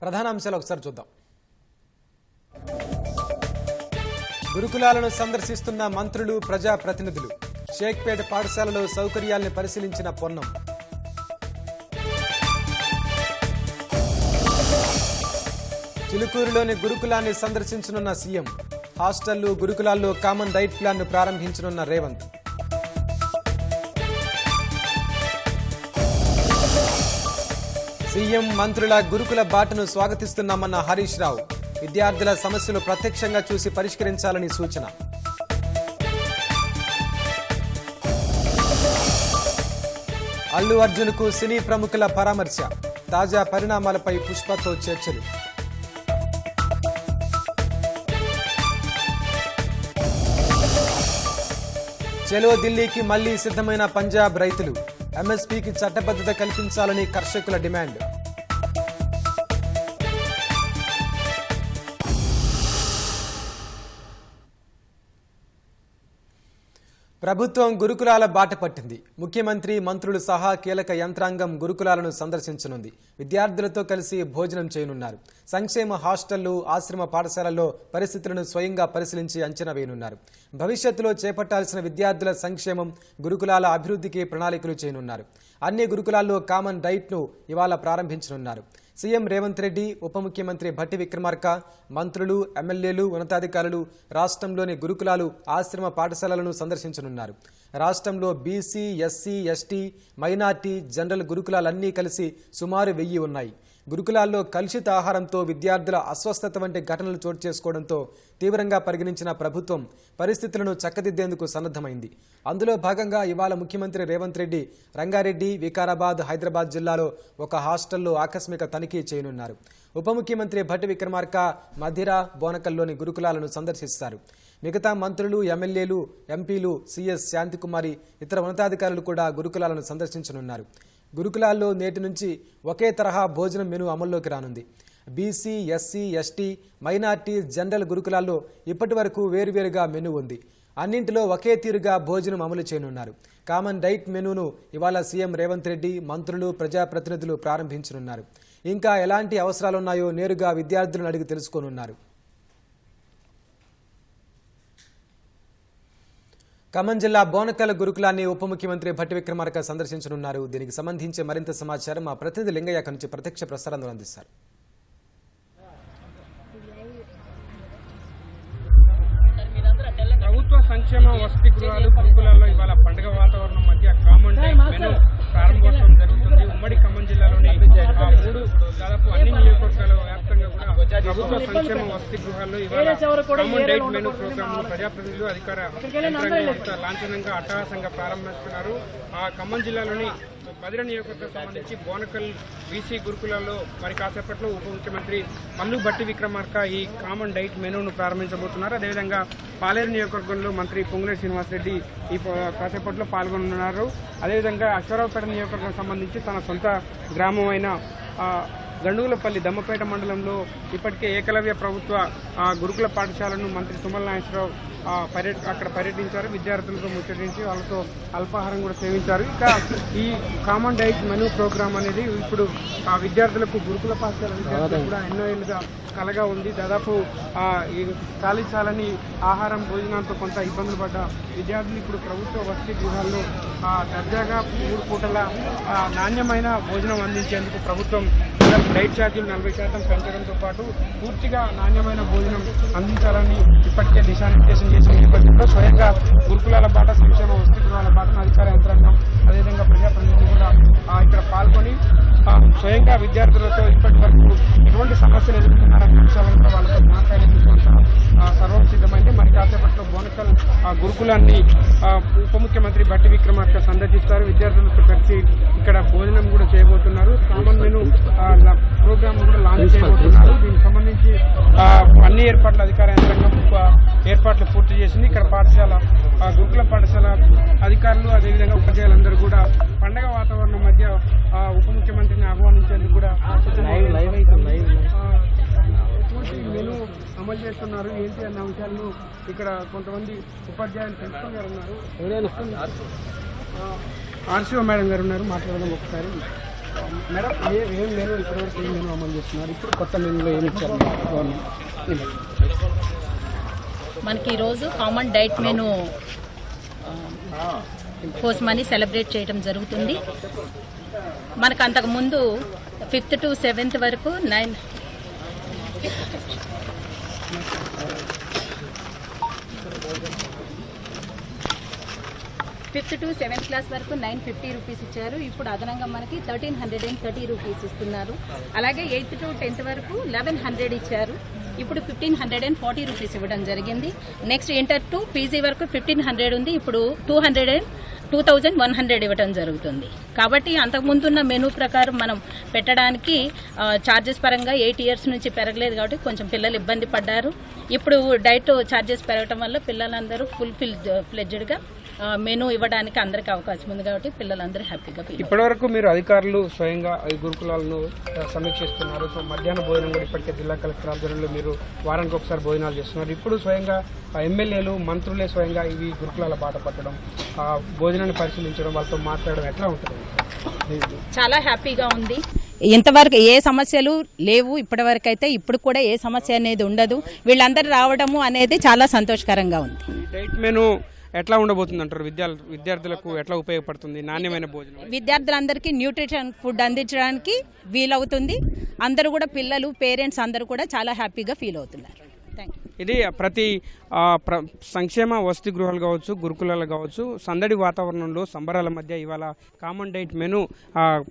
ప్రధాన అంశాలు ఒకసారి చూద్దాం. గురుకులాలను సందర్శిస్తున్న మంత్రులు, ప్రజాప్రతినిధులు. షేక్పేట పాఠశాలలో సౌకర్యాలను పరిశీలించిన పొన్నం. చిలుకూరులోని గురుకులాన్ని సందర్శించనున్న సీఎం. హాస్టళ్లు, గురుకులాల్లో కామన్ డైట్ ప్లాన్ ను ప్రారంభించనున్న రేవంత్. సీఎం, మంత్రుల గురుకుల బాటను స్వాగతిస్తున్నామన్న హరీష్ రావు. విద్యార్థుల సమస్యలు ప్రత్యక్షంగా చూసి పరిష్కరించాలని సూచన. అల్లు అర్జున్కు సినీ ప్రముఖుల పరామర్శ. తాజా పరిణామాలపై పుష్పతో చర్చలు. చలో ఢిల్లీకి మళ్లీ సిద్ధమైన పంజాబ్ రైతులు. ఎంఎస్పీకి చట్టబద్ధత కల్పించాలని కర్షకుల డిమాండ్. ప్రభుత్వం గురుకులాల బాట పట్టింది. ముఖ్యమంత్రి, మంత్రులు సహా కీలక యంత్రాంగం గురుకులాలను సందర్శించనుంది. విద్యార్థులతో కలిసి భోజనం చేయనున్నారు. సంక్షేమ హాస్టళ్లు, ఆశ్రమ పాఠశాలల్లో పరిస్థితులను స్వయంగా పరిశీలించి అంచనా వేయనున్నారు. భవిష్యత్తులో చేపట్టాల్సిన విద్యార్థుల సంక్షేమం, గురుకులాల అభివృద్ధికి ప్రణాళికలు చేయనున్నారు. అన్ని గురుకులాల్లో కామన్ డైట్ ను ఇవాళ ప్రారంభించనున్నారు. సీఎం రేవంత్ రెడ్డి, ఉప ముఖ్యమంత్రి భట్టి విక్రమార్క, మంత్రులు, ఎమ్మెల్యేలు, ఉన్నతాధికారులు రాష్ట్రంలోని గురుకులాలు, ఆశ్రమ పాఠశాలలను సందర్శించనున్నారు. రాష్ట్రంలో BC, SC, ST, minority, general గురుకులాలన్నీ కలిసి సుమారు 1000 ఉన్నాయి. గురుకులాల్లో కలుషిత ఆహారంతో విద్యార్థుల అస్వస్థత వంటి ఘటనలు చోటు చేసుకోవడంతో తీవ్రంగా పరిగణించిన ప్రభుత్వం పరిస్థితులను చక్కదిద్దేందుకు సన్నద్ధమైంది. అందులో భాగంగా ఇవాళ ముఖ్యమంత్రి రేవంత్ రెడ్డి రంగారెడ్డి, వికారాబాద్, హైదరాబాద్ జిల్లాలో ఒక హాస్టల్లో ఆకస్మిక తనిఖీ చేయనున్నారు. ఉప ముఖ్యమంత్రి భట్టి విక్రమార్క మధిర, బోనకల్లోని గురుకులాలను సందర్శిస్తారు. మిగతా మంత్రులు, ఎమ్మెల్యేలు, ఎంపీలు, సీఎస్ శాంతికుమారి, ఇతర ఉన్నతాధికారులు కూడా గురుకులాలను సందర్శించనున్నారు. గురుకులాల్లో నేటి నుంచి ఒకే తరహా భోజనం మెనూ అమల్లోకి రానుంది. BC, SC, ST, minority, general గురుకులాల్లో ఇప్పటి వరకు వేరువేరుగా మెనూ ఉంది. అన్నింటిలో ఒకే తీరుగా భోజనం అమలు చేయనున్నారు. కామన్ డైట్ మెనూను ఇవాళ సీఎం రేవంత్ రెడ్డి, మంత్రులు, ప్రజాప్రతినిధులు ప్రారంభించనున్నారు. ఇంకా ఎలాంటి అవసరాలున్నాయో నేరుగా విద్యార్థులను అడిగి తెలుసుకోనున్నారు. ఖమ్మం జిల్లా బోనకల్ గురుకులాన్ని ఉప ముఖ్యమంత్రి భట్టి విక్రమార్క సందర్శించనున్నారు. దీనికి సంబంధించి మరింత సమాచారం మా ప్రతినిధి లింగయ్య నుంచి ప్రత్యక్ష ప్రసారంలో అందిస్తారు. ప్రభుత్వ సంక్షేమ వసతి గృహాలు, గురుకులాల్లో ఇవాళ పండుగ వాతావరణం మధ్య కామన్ డైట్ మెనూ ప్రారంభోత్సవం జరుగుతుంది. ఉమ్మడి ఖమ్మం జిల్లాలోని దాదాపు అన్ని నియోజకవర్గాల వ్యాప్తంగా కూడా ప్రభుత్వ సంక్షేమ వసతి గృహాల్లో ఇవాళ కామన్ డైట్ మెనూ ప్రోగ్రామ్ ను ప్రజాప్రతినిధులు, అధికార యంత్రాంగం లాంఛనంగా అట్టహాసంగా ప్రారంభిస్తున్నారు. ఆ ఖమ్మం జిల్లాలోని మధిర నియోజకవర్గం సంబంధించి బోనకల్ బీసీ గురుకులాల్లో మరి కాసేపట్లో ఉప ముఖ్యమంత్రి మల్లు భట్టి విక్రమార్క ఈ కామన్ డైట్ మెనూను ప్రారంభించబోతున్నారు. అదేవిధంగా పాలేరు నియోజకవర్గంలో మంత్రి పొంగులేటి శ్రీనివాసరెడ్డి ఈ కాసేపట్లో పాల్గొనున్నారు. అదేవిధంగా అశ్వరావుపేట నియోజకవర్గం సంబంధించి తన సొంత గ్రామం అయిన గండుగులపల్లి దమ్మపేట మండలంలో ఇప్పటికే ఏకలవ్య ప్రభుత్వ గురుకుల పాఠశాలను మంత్రి తుమ్మల నాగేశ్వరరావు అక్కడ పర్యటించారు. విద్యార్థులతో ముచ్చటించి వాళ్ళతో అల్పాహారం కూడా సేవించారు. ఇక ఈ కామన్ డైట్ మెనూ ప్రోగ్రామ్ అనేది ఇప్పుడు విద్యార్థులకు, గురుకుల పాఠశాల విద్యార్థులకు కూడా ఎన్నో ఏళ్ళుగా కలగా ఉంది. దాదాపు ఈ చాలని ఆహారం, భోజనాలతో కొంత ఇబ్బందులు పడ్డ విద్యార్థులు ఇప్పుడు ప్రభుత్వ వసతి గృహాల్లో దర్జాగా 3 పూటల నాణ్యమైన భోజనం అందించేందుకు ప్రభుత్వం డైట్ ఛార్జీలు 40% పెంచడంతో పాటు పూర్తిగా నాణ్యమైన భోజనం అందించాలని ఇప్పటికే దిశానిర్దేశం చేసిన నేపథ్యంలో స్వయంగా గురుకులాల బాట, సంక్షేమ వసతి గృహాల బాటను అధికార యంత్రాంగం, అదేవిధంగా ప్రజాప్రతినిధులు కూడా ఇక్కడ పాల్గొని స్వయంగా విద్యార్థులతో ఇప్పటి వరకు ఎటువంటి సమస్యలు ఎదుర్కొన్నారనే అంశాలను కూడా వాళ్ళతో మాట్లాడేందుకు సర్వం సిద్ధమైంది. మరి కాసేపట్లో బోనకల్ గురుకులాన్ని ఉప ముఖ్యమంత్రి భట్టి విక్రమార్క సందర్శిస్తారు. విద్యార్థులతో కలిసి ఇక్కడ భోజనం కూడా చేయబోతున్నారు. కామన్ మెనూ ప్రోగ్రామ్ కూడా లాంచ్ చేయబోతున్నారు. దీనికి సంబంధించి అన్ని ఏర్పాట్లు అధికార యంత్రాంగం ఏర్పాట్లు పూర్తి చేసింది. ఇక్కడ పాఠశాల, గురుకుల పాఠశాల అధికారులు, అదేవిధంగా ఉపాధ్యాయులందరూ కూడా పండగ వాతావరణం మధ్య ఉప ముఖ్యమంత్రిని ఆహ్వానించేందుకు కూడా ఎటువంటి మెనూ అమలు చేస్తున్నారు ఏంటి అన్న విషయాలను ఇక్కడ కొంతమంది ఉపాధ్యాయులు ప్రిన్సిపల్ గారు ఉన్నారు, ఆర్సీఓ మేడం గారు ఉన్నారు, మాట్లాడడం ఒకసారి. మేడం ఏం మెనూ ఇప్పటివరకు ఏం మెనూ అమలు చేస్తున్నారు? ఇప్పుడు కొత్త మెనూలో ఏమి ఇచ్చారు గవర్నమెంట్? మనకి ఈరోజు కామన్ డైట్ మెనూ కోసమని సెలబ్రేట్ చేయడం జరుగుతుంది. మనకు అంతకుముందు 5th to 7th వరకు 5th to 7th క్లాస్ వరకు 950 రూపీస్ ఇచ్చారు. ఇప్పుడు అదనంగా మనకి 1330 రూపీస్ ఇస్తున్నారు. అలాగే 8th to 10th వరకు 1100 ఇచ్చారు. ఇప్పుడు 1540 రూపీస్ ఇవ్వడం జరిగింది. నెక్స్ట్ ఇంటర్ టు పీజీ వరకు 1500 ఉంది. ఇప్పుడు 2100 ఇవ్వడం జరుగుతుంది. కాబట్టి అంతకుముందున్న మెనూ ప్రకారం మనం పెట్టడానికి ఛార్జెస్ పరంగా 8 years నుంచి పెరగలేదు కాబట్టి కొంచెం పిల్లలు ఇబ్బంది పడ్డారు. ఇప్పుడు డైట్ ఛార్జెస్ పెరగడం వల్ల పిల్లలందరూ ఫ్లెడ్జ్డ్గా మెనూ ఇవ్వడానికి అందరికీ అవకాశం ఉంది కాబట్టి పిల్లలందరూ హ్యాపీగా ఫీల్. ఇప్పటివరకు మీరు అధికారులు స్వయంగా ఈ గురుకులాలను సమీక్షిస్తున్నారు. సో మధ్యాహ్న భోజనం కూడా ఇప్పటికే జిల్లా కలెక్టర్ ఆధ్వర్యంలో మీరు వారానికి ఒకసారి భోజనాలు చేస్తున్నారు. ఇప్పుడు స్వయంగా ఎమ్మెల్యేలు మంత్రులే స్వయంగా ఇవి గురుకులాల బాట పట్టడం, భోజనాన్ని పరిశీలించడం, వాళ్ళతో మాట్లాడడం ఎట్లా ఉంటుంది? చాలా హ్యాపీగా ఉంది. ఇంతవరకు ఏ సమస్యలు లేవు ఇప్పటివరకు అయితే. ఇప్పుడు కూడా ఏ సమస్య అనేది ఉండదు. వీళ్ళందరూ రావడము అనేది చాలా సంతోషకరంగా ఉంది. డైట్ మెనూ ఎట్లా ఉండబోతుంది అంటారు? విద్యార్థులకు ఎట్లా ఉపయోగపడుతుంది? నాణ్యమైన భోజనం విద్యార్థులందరికీ న్యూట్రిషన్ ఫుడ్ అందించడానికి వీలవుతుంది. అందరూ కూడా పిల్లలు, పేరెంట్స్ అందరూ కూడా చాలా హ్యాపీగా ఫీల్ అవుతున్నారు. Thank you. ఇది ప్రతి సంక్షేమ వసతి గృహాలు కావచ్చు, గురుకులాలు కావచ్చు, సందడి వాతావరణంలో సంబరాల మధ్య ఇవాళ కామన్ డైట్ మెనూ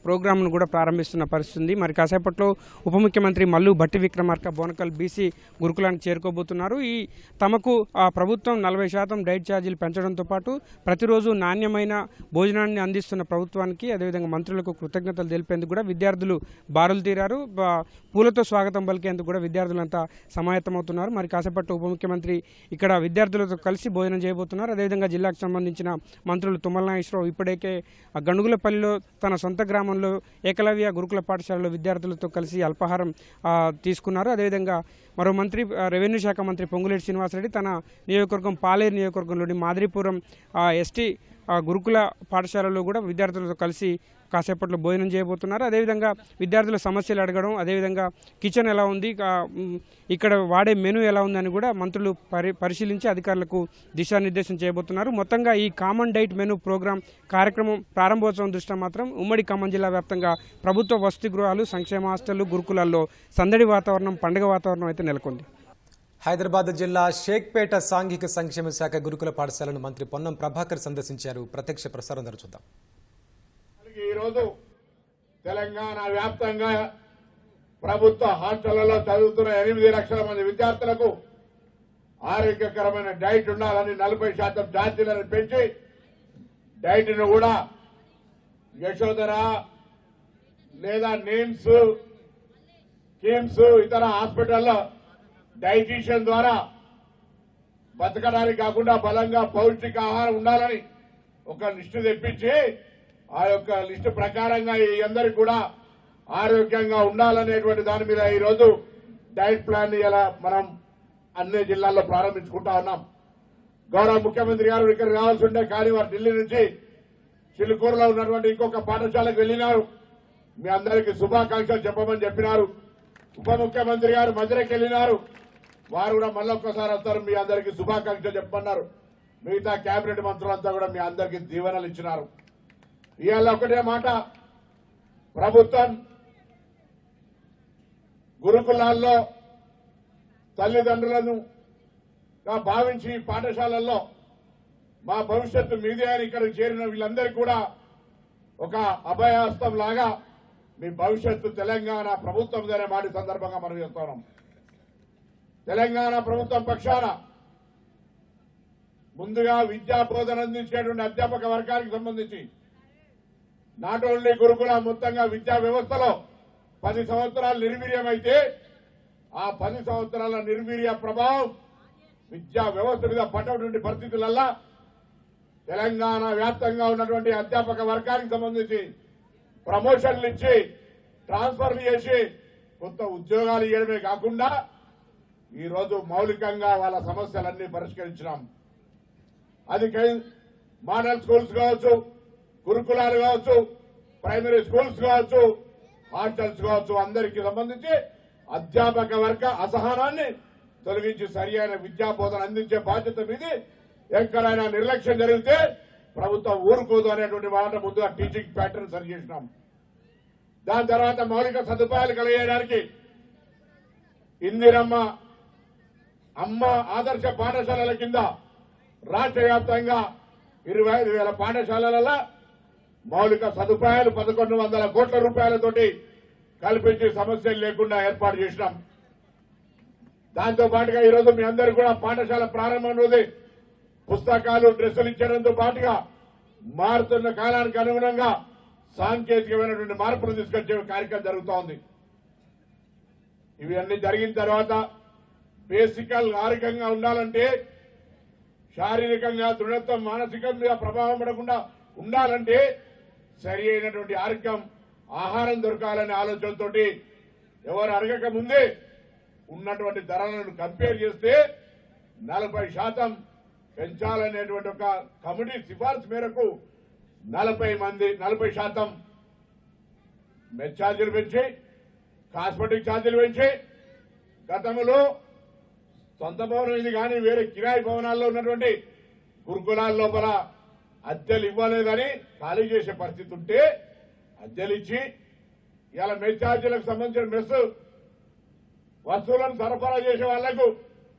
ప్రోగ్రామ్ను కూడా ప్రారంభిస్తున్న పరిస్థితి ఉంది. మరి కాసేపట్లో ఉప ముఖ్యమంత్రి మల్లు భట్టి విక్రమార్క బోనకల్ బీసీ గురుకులానికి చేరుకోబోతున్నారు. ఈ తమకు ప్రభుత్వం 40% డైట్ ఛార్జీలు పెంచడంతో పాటు ప్రతిరోజు నాణ్యమైన భోజనాన్ని అందిస్తున్న ప్రభుత్వానికి, అదేవిధంగా మంత్రులకు కృతజ్ఞతలు తెలిపేందుకు కూడా విద్యార్థులు బారులు తీరారు. పూలతో స్వాగతం పలికేందుకు కూడా విద్యార్థులంతా సమాయత్తమవుతున్నారు. మరి కాసేపట్లో ఉప ముఖ్యమంత్రి ఇక్కడ విద్యార్థులతో కలిసి భోజనం చేయబోతున్నారు. అదేవిధంగా జిల్లాకు సంబంధించిన మంత్రులు తుమ్మల నాగేశ్వరరావు ఇప్పటికే గణుగులపల్లిలో తన సొంత గ్రామంలో ఏకలవ్య గురుకుల పాఠశాలలో విద్యార్థులతో కలిసి అల్పాహారం తీసుకున్నారు. అదేవిధంగా మరో మంత్రి రెవెన్యూ శాఖ మంత్రి పొంగులేటి శ్రీనివాసరెడ్డి తన నియోజకవర్గం పాలేరు నియోజకవర్గంలోని మాదిరిపురం ఎస్టీ గురుకుల పాఠశాలలో కూడా విద్యార్థులతో కలిసి కాసేపట్లో భోజనం చేయబోతున్నారు. అదేవిధంగా విద్యార్థుల సమస్యలు అడగడం, అదేవిధంగా కిచెన్ ఎలా ఉంది, ఇక్కడ వాడే మెనూ ఎలా ఉందని కూడా మంత్రులు పరిశీలించి అధికారులకు దిశానిర్దేశం చేయబోతున్నారు. మొత్తంగా ఈ కామన్ డైట్ మెనూ కార్యక్రమం ప్రారంభోత్సవం దృష్ట్యా మాత్రం ఉమ్మడి ఖమ్మం జిల్లా వ్యాప్తంగా ప్రభుత్వ వసతి గృహాలు, సంక్షేమ హాస్టళ్లు, గురుకులాల్లో సందడి వాతావరణం, పండుగ వాతావరణం అయితే నెలకొంది. హైదరాబాద్ జిల్లా షేక్పేట సాంఘిక సంక్షేమ శాఖ గురుకుల పాఠశాలను మంత్రి పొన్నం ప్రభాకర్ సందర్శించారు. ప్రత్యక్ష ప్రసారం చూద్దాం. ఈరోజు తెలంగాణ వ్యాప్తంగా ప్రభుత్వ హాస్టళ్లలో చదువుతున్న 8 లక్షల మంది విద్యార్థులకు ఆరోగ్యకరమైన డైట్ ఉండాలని 40% ఛార్జీలను పెంచి డైట్ను కూడా యశోధర లేదా నేమ్స్, కిమ్స్, ఇతర హాస్పిటల్లో డైటీషియన్ ద్వారా బతకడానికి కాకుండా బలంగా పౌష్టిక ఆహారం ఉండాలని ఒక లిస్టు తెప్పించి ఆ యొక్క లిస్టు ప్రకారంగా ఈ అందరికి కూడా ఆరోగ్యంగా ఉండాలనేటువంటి దాని మీద ఈరోజు డైట్ ప్లాన్ ఇలా మనం అన్ని జిల్లాల్లో ప్రారంభించుకుంటా ఉన్నాం. గౌరవ ముఖ్యమంత్రి గారు ఇక్కడ రావాల్సి ఉంటే కానీ వారు ఢిల్లీ నుంచి చిలుకూరులో ఉన్నటువంటి ఇంకొక పాఠశాలకు వెళ్లినారు. మీ అందరికీ శుభాకాంక్షలు చెప్పమని చెప్పినారు. ఉప ముఖ్యమంత్రి గారు మధురైకి వెళ్లినారు. వారు కూడా మళ్ళొక్కసారి వస్తారు, మీ అందరికీ శుభాకాంక్షలు చెప్పమన్నారు. మిగతా కేబినెట్ మంత్రులంతా కూడా మీ అందరికీ దీవెనలు ఇచ్చినారు. ఇవాళ ఒకటే మాట, ప్రభుత్వం గురుకులాల్లో తల్లిదండ్రులను భావించి పాఠశాలల్లో మా భవిష్యత్తు మీదే అని ఇక్కడికి చేరిన వీళ్ళందరికీ కూడా ఒక అభయహస్తం లాగా మీ భవిష్యత్తు తెలంగాణ ప్రభుత్వం అనే మాట సందర్భంగా మనం చేస్తున్నాం. తెలంగాణ ప్రభుత్వం పక్షాన ముందుగా విద్యా బోధన అందించేటువంటి అధ్యాపక వర్గానికి సంబంధించి నాట్ ఓన్లీ గురుకుల మొత్తంగా విద్యా వ్యవస్థలో 10 సంవత్సరాలు నిర్వీర్యమైతే ఆ 10 సంవత్సరాల నిర్వీర్య ప్రభావం విద్యా వ్యవస్థ మీద పడ్డటువంటి పరిస్థితులల్లా తెలంగాణ వ్యాప్తంగా ఉన్నటువంటి అధ్యాపక వర్గానికి సంబంధించి ప్రమోషన్లు ఇచ్చి, ట్రాన్స్ఫర్లు చేసి కొత్త ఉద్యోగాలు ఇవ్వడమే కాకుండా ఈరోజు మౌలికంగా వాళ్ళ సమస్యలన్నీ పరిష్కరించినాం. అది మోడల్ స్కూల్స్ కావచ్చు, గురుకులాలు కావచ్చు, ప్రైమరీ స్కూల్స్ కావచ్చు, హాస్టల్స్ కావచ్చు, అందరికీ సంబంధించి అధ్యాపక వర్గ అసహనాన్ని తొలగించి సరియైన విద్యా బోధన అందించే బాధ్యత మీది. ఎక్కడైనా నిర్లక్ష్యం జరిగితే ప్రభుత్వం ఊరుకోదు అనేటువంటి మాట ముందుగా టీచింగ్ ప్యాటర్న్ సరి చేసినాం. దాని తర్వాత మౌలిక సదుపాయాలు కలిగేయడానికి ఇందిరమ్మ అమ్మ ఆదర్శ పాఠశాలల కింద రాష్ట్ర వ్యాప్తంగా 25,000 పాఠశాలలలో మౌలిక సదుపాయాలు 1,100 కోట్ల రూపాయలతోటి కల్పించి సమస్యలు లేకుండా ఏర్పాటు చేసినాం. దాంతో పాటుగా ఈరోజు మీ అందరూ కూడా పాఠశాల ప్రారంభం రోజు పుస్తకాలు, డ్రెస్సులు ఇచ్చడంతో పాటుగా మారుతున్న కాలానికి అనుగుణంగా సాంకేతికమైనటువంటి మార్పులు తీసుకొచ్చే కార్యక్రమం జరుగుతూ ఉంది. ఇవన్నీ జరిగిన తర్వాత బేసికల్ ఆరోగ్యంగా ఉండాలంటే, శారీరకంగా దృఢత్వం, మానసికంగా ప్రభావం పడకుండా ఉండాలంటే సరి అయినటువంటి ఆరోగ్యం, ఆహారం దొరకాలనే ఆలోచనతో ఎవరు అడగక ముందే ఉన్నటువంటి ధరలను కంపేర్ చేస్తే 40% పెంచాలనేటువంటి ఒక కమిటీ సిఫార్సు మేరకు 40% మెస్ ఛార్జీలు పెంచి, కాస్మెటిక్ ఛార్జీలు పెంచి, గతంలో సొంత భవనం ఇది కానీ వేరే కిరాయి భవనాల్లో ఉన్నటువంటి గురుకులాల లోపల అద్దెలు ఇవ్వలేదని ఖాళీ చేసే పరిస్థితి ఉంటే అద్దెలు ఇచ్చి ఇలా మెస్ ఛార్జీలకు సంబంధించిన మెస్ వస్తువులను సరఫరా చేసే వాళ్లకు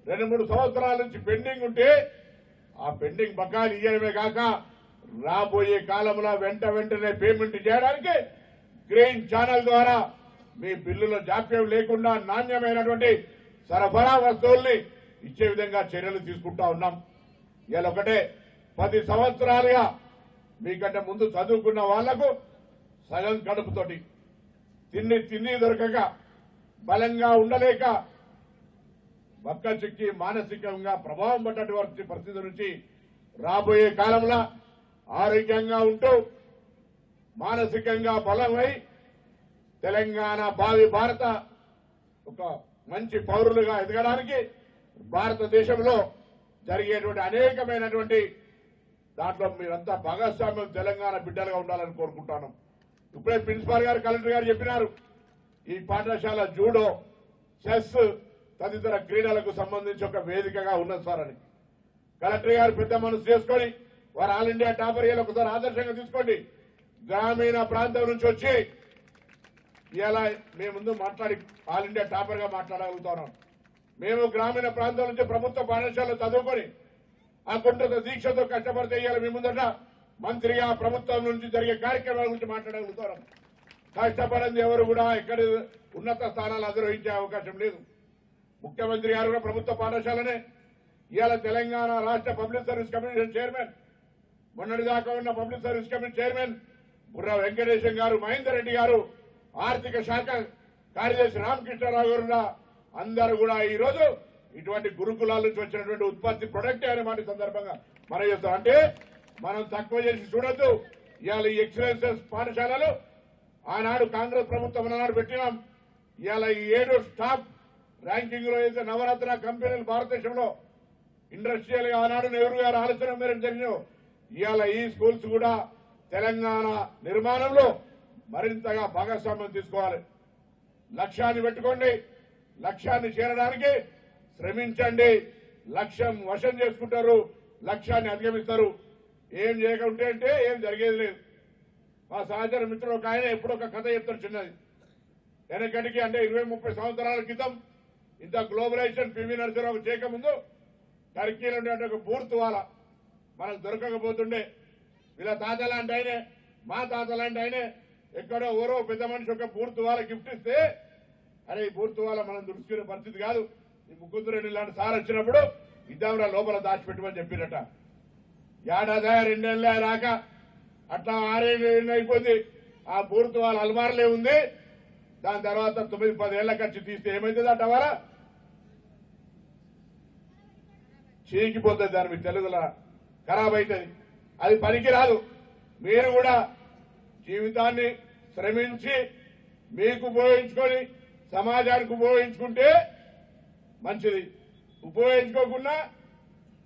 2-3 సంవత్సరాల నుంచి పెండింగ్ ఉంటే ఆ పెండింగ్ బకాయిలు ఇయ్యడమే కాక రాబోయే కాలంలో వెంటనే పేమెంట్ చేయడానికి గ్రీన్ ఛానల్ ద్వారా మీ బిల్లుల జాప్యం లేకుండా నాణ్యమైనటువంటి సరఫరా వస్తువుల్ని ఇచ్చే విధంగా చర్యలు తీసుకుంటా ఉన్నాం. ఇలా ఒకటే 10 సంవత్సరాలుగా మీకంటే ముందు చదువుకున్న వాళ్లకు సగం కడుపుతోటి తిండి దొరకక, బలంగా ఉండలేక, బక్క చిక్కి మానసికంగా ప్రభావం పడ్డటువంటి పరిస్థితి నుంచి రాబోయే కాలంలో ఆరోగ్యంగా ఉంటూ మానసికంగా బలమై తెలంగాణ భావి భారత ఒక మంచి పౌరులుగా ఎదగడానికి భారతదేశంలో జరిగేటువంటి అనేకమైనటువంటి దాంట్లో మీరంతా భాగస్వామ్యం తెలంగాణ బిడ్డలుగా ఉండాలని కోరుకుంటాను. ఇప్పుడే ప్రిన్సిపాల్ గారు, కలెక్టర్ గారు చెప్పినారు, ఈ పాఠశాల జూడో, చెస్ తదితర క్రీడలకు సంబంధించి ఒక వేదికగా ఉన్నది సార్ అని. కలెక్టర్ గారు పెద్ద మనసు చేసుకొని వారు ఆల్ ఇండియా టాపర్ అయ్యేలా ఒకసారి ఆదర్శంగా తీసుకోండి. గ్రామీణ ప్రాంతం నుంచి వచ్చి ఇలా మేము ముందు మాట్లాడి ఆల్ ఇండియా టాపర్ గా మాట్లాడగలుగుతున్నాం. మేము గ్రామీణ ప్రాంతం నుంచి ప్రభుత్వ పాఠశాలలో చదువుకొని ఆ కుంఠత దీక్షతో కష్టపడితే ఇవాళ మీ ముందట మంత్రిగా ప్రభుత్వం నుంచి జరిగే కార్యక్రమాల గురించి మాట్లాడగలుగుతున్నాం. కష్టపడింది ఎవరు కూడా ఎక్కడ ఉన్నత స్థానాలు అధిరోహించే అవకాశం లేదు. ముఖ్యమంత్రి గారు కూడా ప్రభుత్వ పాఠశాలనే ఇవాళ తెలంగాణ రాష్ట్ర పబ్లిక్ సర్వీస్ కమిషన్ చైర్మన్, మొన్నటిదాకా ఉన్న public service commission chairman Burra Venkatesham గారు, మహేందర్ రెడ్డి గారు, ఆర్థిక శాఖ కార్యదర్శి రామకృష్ణారావు గారు అందరూ కూడా ఈ రోజు ఇటువంటి గురుకులాల నుంచి వచ్చినటువంటి ఉత్పత్తి ప్రొడక్ట్ అనే మాట సందర్భంగా మనం చేస్తాం. అంటే మనం తక్కువ చేసి చూడొద్దు. ఇవాళ ఈ ఎక్సలెన్సెస్ పాఠశాలలు ఆనాడు కాంగ్రెస్ ప్రభుత్వం ఆనాడు పెట్టినాం. ఇవాళ ఈ 7 టాప్ ర్యాంకింగ్ లో అయితే నవరత్న కంపెనీలు భారతదేశంలో ఇండస్ట్రియల్ గా ఆనాడు నెహ్రూ గారు ఆలోచన మేరకు జరిగినాయి. ఇవాళ ఈ స్కూల్స్ కూడా తెలంగాణ నిర్మాణంలో మరింతగా భాగస్వామ్యం తీసుకోవాలి. లక్ష్యాన్ని పెట్టుకోండి, లక్ష్యాన్ని చేరడానికి శ్రమించండి. లక్ష్యం వశం చేసుకుంటారు, లక్ష్యాన్ని అధిగమిస్తారు. ఏం చేయకుంటే అంటే ఏం జరిగేది లేదు. మా సహచర మిత్రుడు ఒక ఆయన ఎప్పుడో ఒక కథ చెప్తారు చిన్నది. వెనకటికి అంటే 20-30 సంవత్సరాల క్రితం ఇంత గ్లోబలైజేషన్ పివి నరసింహరావు చేయకముందు టర్కీలో ఉండే ఒక బూర్తు వాళ్ళ మనకు దొరకకపోతుండే. వీళ్ళ తాత లాంటి ఆయనే, మా తాత లాంటి ఆయనే ఎక్కడో ఎవరో పెద్ద మనిషి ఒక బూర్తు వాళ్ళ గిఫ్ట్ ఇస్తే, అరే ఈ బూర్తు వాళ్ళ మనం దొరుకుతున్న పరిస్థితి కాదు, ఈ ముకుందరెడ్డి లాంటి సార్ వచ్చినప్పుడు ఇద్దాంరా లోపల దాచిపెట్టమని చెప్పినట్ట. ఏడాదా 2 నెలలే రాక అట్లా 6-7 అయిపోయింది. ఆ బూర్తు వాళ్ళ అల్మార్లే ఉంది. దాని తర్వాత 9-10 ఏళ్ల ఖర్చు తీస్తే ఏమైతుంది అట్ట వాళ్ళ చీకిపోతుంది. దాని మీ తెలుగులో ఖరాబ్ అవుతుంది, అది పనికి రాదు. మీరు కూడా జీవితాన్ని శ్రమించి మీకు ఉపయోగించుకొని సమాజానికి ఉపయోగించుకుంటే మంచిది. ఉపయోగించుకోకుండా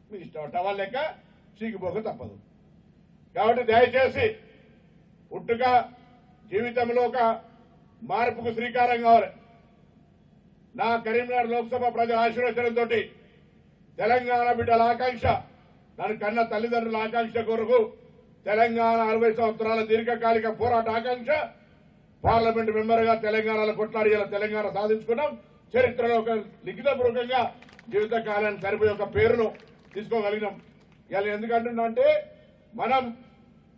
మీ ఇష్టం టవల్ లెక్క చీకిపోక తప్పదు. కాబట్టి దయచేసి పుట్టుక జీవితంలో ఒక మార్పుకు శ్రీకారం కావాలి. నా కరీంనగర్ లోక్సభ ప్రజల ఆశీర్వచనంతో తెలంగాణ బిడ్డల ఆకాంక్ష, నన్ను కన్న తల్లిదండ్రుల ఆకాంక్ష కొరకు తెలంగాణ 60 సంవత్సరాల దీర్ఘకాలిక పోరాట ఆకాంక్ష పార్లమెంట్ మెంబర్గా తెలంగాణలో కొట్లాడి తెలంగాణ సాధించుకున్నాం. చరిత్రలో ఒక లిఖితపూర్వకంగా జీవితకాలానికి సరిపోయే ఒక పేరును తీసుకోగలిగినాం. ఇలా ఎందుకంటున్నా అంటే మనం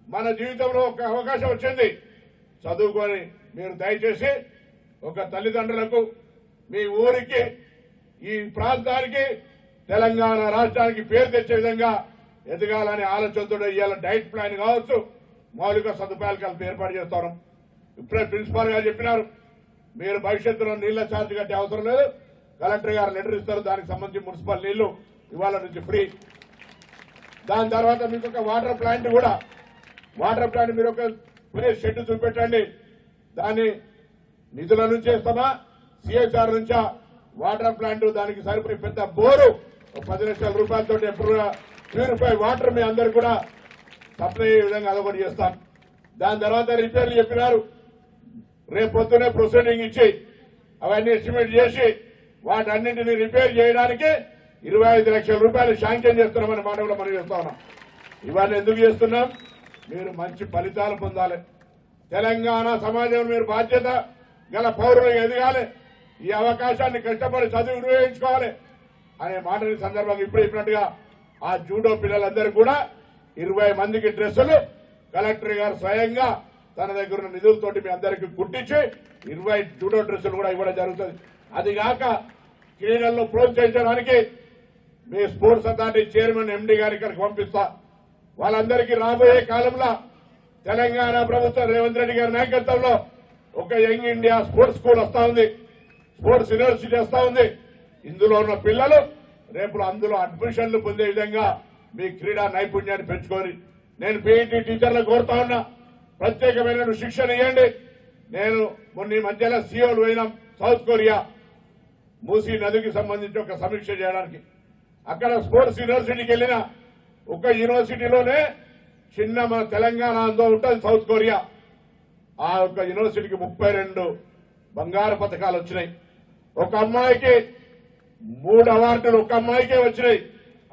మన జీవితంలో ఒక అవకాశం వచ్చింది. చదువుకొని మీరు దయచేసి ఒక తల్లిదండ్రులకు, మీ ఊరికి, ఈ ప్రాంతానికి, తెలంగాణ రాష్ట్రానికి పేరు తెచ్చే విధంగా ఎదగాలనే ఆలోచనతో ఇవాళ డైట్ ప్లాన్ కావచ్చు, మౌలిక సదుపాయాలు కలిపి ఏర్పాటు చేస్తాం. ఇప్పుడే ప్రిన్సిపాల్ గారు చెప్పినారు, మీరు భవిష్యత్తులో నీళ్ల ఛార్జ్ కట్టే అవసరం లేదు, కలెక్టర్ గారు లెటర్ ఇస్తారు, దానికి సంబంధించి మున్సిపల్ నీళ్లు ఇవాళ నుంచి ఫ్రీ. దాని తర్వాత మీకు ఒక వాటర్ ప్లాంట్ మీరు ఒక ప్లేస్ షెడ్ చూపెట్టండి. దాన్ని నిధుల నుంచి ఇస్తామా, సిఎస్ఆర్ నుంచా వాటర్ ప్లాంట్, దానికి సరిపోయి పెద్ద బోరు 10 లక్షల రూపాయలతో ఎప్పుడు ప్యూరిఫై వాటర్ మీ అందరు కూడా సప్లై అయ్యే విధంగా అదొకటి చేస్తాం. దాని తర్వాత రిపేర్లు చెప్పినారు, రేపు పొద్దునే ప్రొసీడింగ్ ఇచ్చి అవన్నీ ఎస్టిమేట్ చేసి వాటన్నింటినీ రిపేర్ చేయడానికి 25 లక్షల రూపాయలు శాంక్షన్ చేస్తున్నామని మాట కూడా మనం చేస్తా ఉన్నాం. ఇవన్నీ ఎందుకు చేస్తున్నాం? మీరు మంచి ఫలితాలు పొందాలి, తెలంగాణ సమాజంలో మీరు బాధ్యత గల పౌరులు ఎదగాలి, ఈ అవకాశాన్ని కష్టపడి చదువు నిర్వహించుకోవాలి అనే మాటని సందర్భంగా ఇప్పుడు చెప్పినట్టుగా ఆ జూడో పిల్లలందరూ కూడా 20 మందికి డ్రెస్సులు కలెక్టర్ గారు స్వయంగా తన దగ్గర ఉన్న నిధులతోటి మీ అందరికీ కుట్టించి 20 జూడో డ్రెస్సులు కూడా ఇవ్వడం జరుగుతుంది. అది కాక క్రీడల్లో ప్రోత్సహించడానికి మీ స్పోర్ట్స్ అథారిటీ చైర్మన్ ఎండీ గారి ఇక్కడికి పంపిస్తా. వాళ్ళందరికీ రాబోయే కాలంలో తెలంగాణ ప్రభుత్వం రేవంత్ రెడ్డి గారి నాయకత్వంలో ఒక యంగ్ ఇండియా స్పోర్ట్స్ స్కూల్ వస్తా ఉంది, స్పోర్ట్స్ యూనివర్సిటీ వస్తా ఉంది. ఇందులో ఉన్న పిల్లలు రేపు అందులో అడ్మిషన్లు పొందే విధంగా మీ క్రీడా నైపుణ్యాన్ని పెంచుకొని నేను పీఈటీ టీచర్లకు కోరుతా ఉన్నా, ప్రత్యేకమైన శిక్షణ ఇవ్వండి. నేను మొన్న ఈ మధ్యలో సియోలు పోయినాం సౌత్ కొరియా, మూసీ నదికి సంబంధించి ఒక సమీక్ష చేయడానికి. అక్కడ స్పోర్ట్స్ యూనివర్సిటీకి వెళ్లిన ఒక యూనివర్సిటీలోనే చిన్న మన తెలంగాణ అందో ఉంటుంది సౌత్ కొరియా, ఆ యొక్క యూనివర్సిటీకి 32 బంగారు పథకాలు వచ్చినాయి. ఒక అమ్మాయికి 3 అవార్డులు ఒక అమ్మాయికే వచ్చినాయి.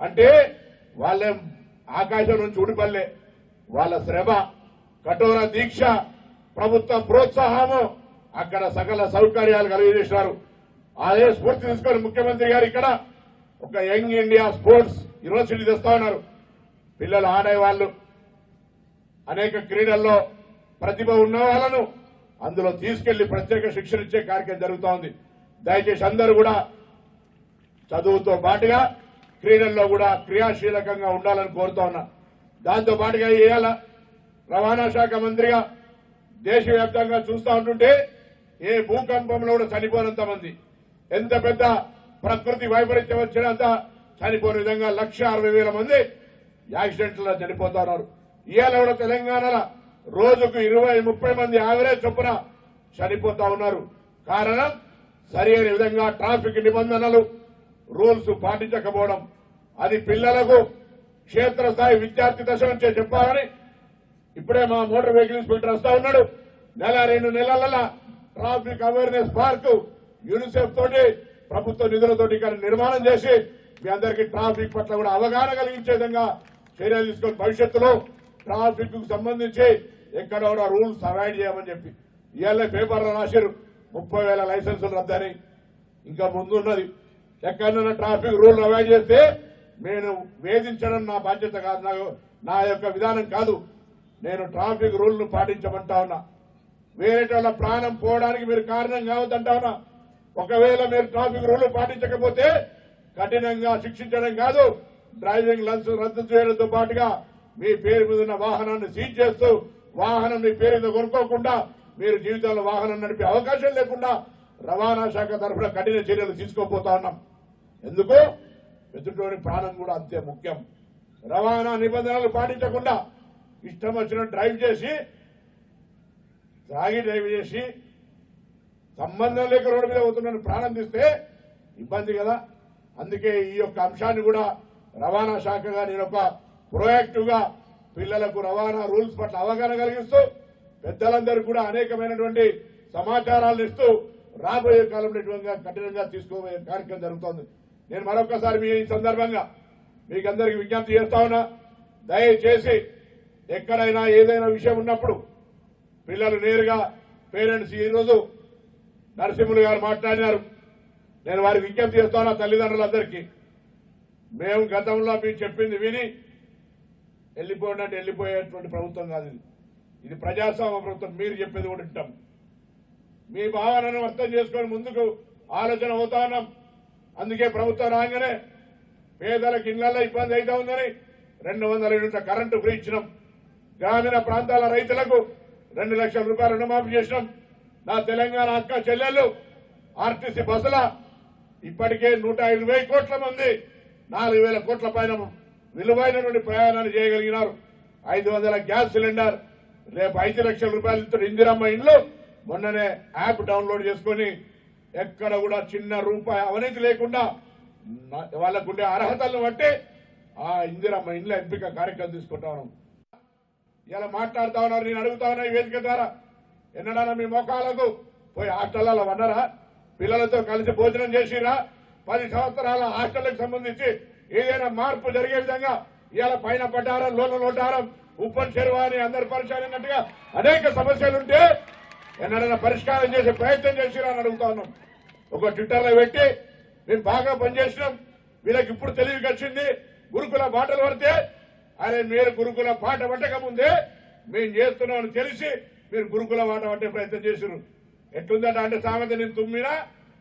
అంటే వాళ్ళే ఆకాశం నుంచి ఊడిపల్లే, వాళ్ళ శ్రమ, కఠోర దీక్ష, ప్రభుత్వ ప్రోత్సాహము, అక్కడ సకల సౌకర్యాలు కలిగజేశారు. అదే స్ఫూర్తి తీసుకొని ముఖ్యమంత్రి గారు ఇక్కడ ఒక యంగ్ ఇండియా స్పోర్ట్స్ యూనివర్సిటీ తెస్తా ఉన్నారు. పిల్లలు ఆడేవాళ్లు, అనేక క్రీడల్లో ప్రతిభ ఉన్న వాళ్ళను అందులో తీసుకెళ్లి ప్రత్యేక శిక్షణ ఇచ్చే కార్యక్రమం జరుగుతూ ఉంది. దయచేసి అందరూ కూడా చదువుతో పాటుగా క్రీడల్లో కూడా క్రియాశీలకంగా ఉండాలని కోరుతా ఉన్నా. దాంతో పాటుగా ఇవాళ రవాణా శాఖ మంత్రిగా దేశవ్యాప్తంగా చూస్తూ ఉంటుంటే ఏ భూకంపంలో కూడా చనిపోనంత మంది, ఎంత పెద్ద ప్రకృతి వైపరీత్యం వచ్చినంత చనిపోయిన విధంగా 1,60,000 మంది యాక్సిడెంట్లలో చనిపోతా ఉన్నారు. ఇవాళ కూడా తెలంగాణలో రోజుకు 20-30 మంది యావరేజ్ చొప్పున చనిపోతా ఉన్నారు. కారణం సరైన విధంగా ట్రాఫిక్ నిబంధనలు, రూల్స్ పాటించకపోవడం. అది పిల్లలకు క్షేత్రస్థాయి విద్యార్థి దశ నుంచే చెప్పాలని ఇప్పుడే మా మోటార్ వెహికల్ ఇన్స్పెక్టర్ వస్తా ఉన్నాడు. 1-2 నెలల ట్రాఫిక్ అవేర్నెస్ పార్క్ యూనిసెఫ్ తోటి ప్రభుత్వ నిధులతోటి ఇక్కడ నిర్మాణం చేసి మీ అందరికీ ట్రాఫిక్ పట్ల కూడా అవగాహన కలిగించే విధంగా చర్యలు తీసుకొని భవిష్యత్తులో ట్రాఫిక్ కు సంబంధించి ఎక్కడ కూడా రూల్స్ అవాయిడ్ చేయమని చెప్పి ఇవాళ పేపర్లో రాశారు 30,000 లైసెన్సులు రద్దని. ఇంకా ముందున్నది, ఎక్కడైనా ట్రాఫిక్ రూల్ అవాయిడ్ చేస్తే నేను వేధించడం నా బాధ్యత కాదు, నా యొక్క విధానం కాదు. నేను ట్రాఫిక్ రూల్ ను పాటించమంటా ఉన్నా. వేరేటోళ్ళ ప్రాణం పోవడానికి మీరు కారణం కావద్దంటా ఉన్నా. ఒకవేళ మీరు ట్రాఫిక్ రూల్ పాటించకపోతే కఠినంగా శిక్షించడం కాదు, డ్రైవింగ్ లైసెన్స్ రద్దు చేయడంతో పాటుగా మీ పేరు మీద ఉన్న వాహనాన్ని సీజ్ చేస్తూ వాహనం మీ పేరు మీద కొనుక్కోకుండా మీరు జీవితంలో వాహనం నడిపే అవకాశం లేకుండా రవాణా శాఖ తరఫున కఠిన చర్యలు తీసుకోపోతా ఉన్నాం. ఎందుకు? ఎదుటోని ప్రాణం కూడా అంతే ముఖ్యం. రవాణా నిబంధనలు పాటించకుండా ఇష్టం వచ్చిన డ్రైవ్ చేసి, తాగి డ్రైవ్ చేసి సంబంధం లేక రోడ్డు మీద పోతున్న ప్రాణం తీస్తే ఇబ్బంది కదా. అందుకే ఈ యొక్క అంశాన్ని కూడా రవాణా శాఖగా నేను ఒక ప్రొయాక్టివ్ గా పిల్లలకు రవాణా రూల్స్ పట్ల అవగాహన కలిగిస్తూ పెద్దలందరూ కూడా అనేకమైనటువంటి సమాచారాలను ఇస్తూ రాబోయే కాలంలో కఠినంగా తీసుకోబోయే కార్యక్రమం జరుగుతోంది. నేను మరొకసారి మీ సందర్భంగా మీకు అందరికీ విజ్ఞప్తి చేస్తా ఉన్నా, దయచేసి ఎక్కడైనా ఏదైనా విషయం ఉన్నప్పుడు పిల్లలు నేరుగా పేరెంట్స్ ఈరోజు నరసింహులు గారు మాట్లాడినారు. నేను వారికి విజ్ఞప్తి చేస్తున్నా తల్లిదండ్రులందరికీ, మేము గతంలో మీరు చెప్పింది విని వెళ్ళిపోండి అంటే వెళ్ళిపోయేటువంటి ప్రభుత్వం కాదు ఇది ప్రజాస్వామ్య ప్రభుత్వం. మీరు చెప్పేది కూడా వింటాం. మీ భావనను అర్థం చేసుకొని ముందుకు ఆలోచన అవుతా ఉన్నాం. అందుకే ప్రభుత్వం రాగానే పేదలకు ఇళ్లలో ఇబ్బంది అవుతా ఉందని 200 యూనిట్ల కరెంటు ఫ్రీ ఇచ్చినాం. గ్రామీణ ప్రాంతాల రైతులకు 2 లక్షల రూపాయలు రుణమాఫీ చేసినాం. నా తెలంగాణ అక్క చెల్లెళ్లు ఆర్టీసీ బస్సుల ఇప్పటికే 120 కోట్ల మంది 4,000 కోట్ల పైన విలువైనటువంటి ప్రయాణాలు చేయగలిగినారు. 500 గ్యాస్ సిలిండర్, రేపు 5 లక్షల రూపాయలు ఇస్తున్న ఇందిరమ్మ ఇండ్లు మొన్ననే యాప్ డౌన్లోడ్ చేసుకుని ఎక్కడ కూడా చిన్న రూపాయి అవినీతి లేకుండా వాళ్ళకుండే అర్హతలను బట్టి ఆ ఇందిరమ్మ ఇండ్ల ఎంపిక కార్యక్రమం తీసుకుంటా ఉన్నాం. ఇలా మాట్లాడుతా ఉన్నారు. నేను అడుగుతా ఉన్నా ఈ వేదిక ద్వారా, ఎన్నడన్నా మీ మోకాలకు పోయి హాస్టల్లో వన్నారా? పిల్లలతో కలిసి భోజనం చేసిరా? 10 సంవత్సరాల హాస్టళ్లకు సంబంధించి ఏదైనా మార్పు జరిగే విధంగా ఇవాళ పైన పడ్డారం, లోటారం, ఉప్పన్ చెరువు అని అందరు పరిశీలినట్టుగా అనేక సమస్యలుంటే ఎన్నడైనా పరిష్కారం చేసే ప్రయత్నం చేసిరా అని అడుగుతా ఉన్నాం. ఒక ట్విట్టర్లో పెట్టి మేము బాగా పనిచేసినాం, వీళ్ళకి ఇప్పుడు తెలివికి వచ్చింది, గురుకుల బాటలు పడితే అరే మీరు గురుకుల బాట పట్టక ముందే మేము చేస్తున్నామని తెలిసి మీరు గురుకుల బాట పట్టే ప్రయత్నం చేసినారు. ఎట్లుందట అంటే సామెత, నేను తుమ్మినా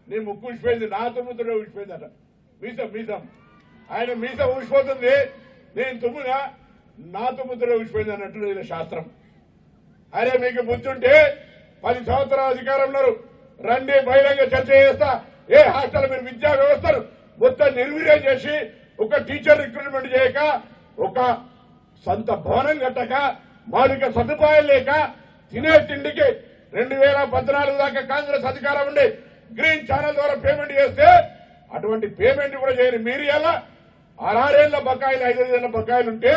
నీ ముక్కు ఊసిపోయింది, నా తుమ్ముతుండే ఊసిపోయిందట. మీసం ఆయన మీసం ఊసిపోతుంది, నేను తుమ్ముగా నా తుమ్ముతుండే ఊసిపోయింది అన్నట్టు ఇది శాస్త్రం. అరే మీకు బుద్ధుంటే 10 సంవత్సరాల అధికారంలో రండి, బహిరంగ చర్చ చేస్తా. ఏ హాస్టల్ మీరు విద్యా వ్యవస్థను మొత్తం నిర్వీర్యం చేసి ఒక టీచర్ రిక్రూట్మెంట్ చేయక, ఒక సొంత భవనం కట్టక, మౌలిక సదుపాయాలు లేక, తినే తిండికి 2014 దాకా కాంగ్రెస్ అధికారం ఉండి గ్రీన్ ఛానల్ ద్వారా పేమెంట్ చేస్తే అటువంటి పేమెంట్ కూడా చేయని మీరు ఎలా 6 ఏళ్ల బకాయిలు 5 ఏళ్ల బకాయిలు ఉంటే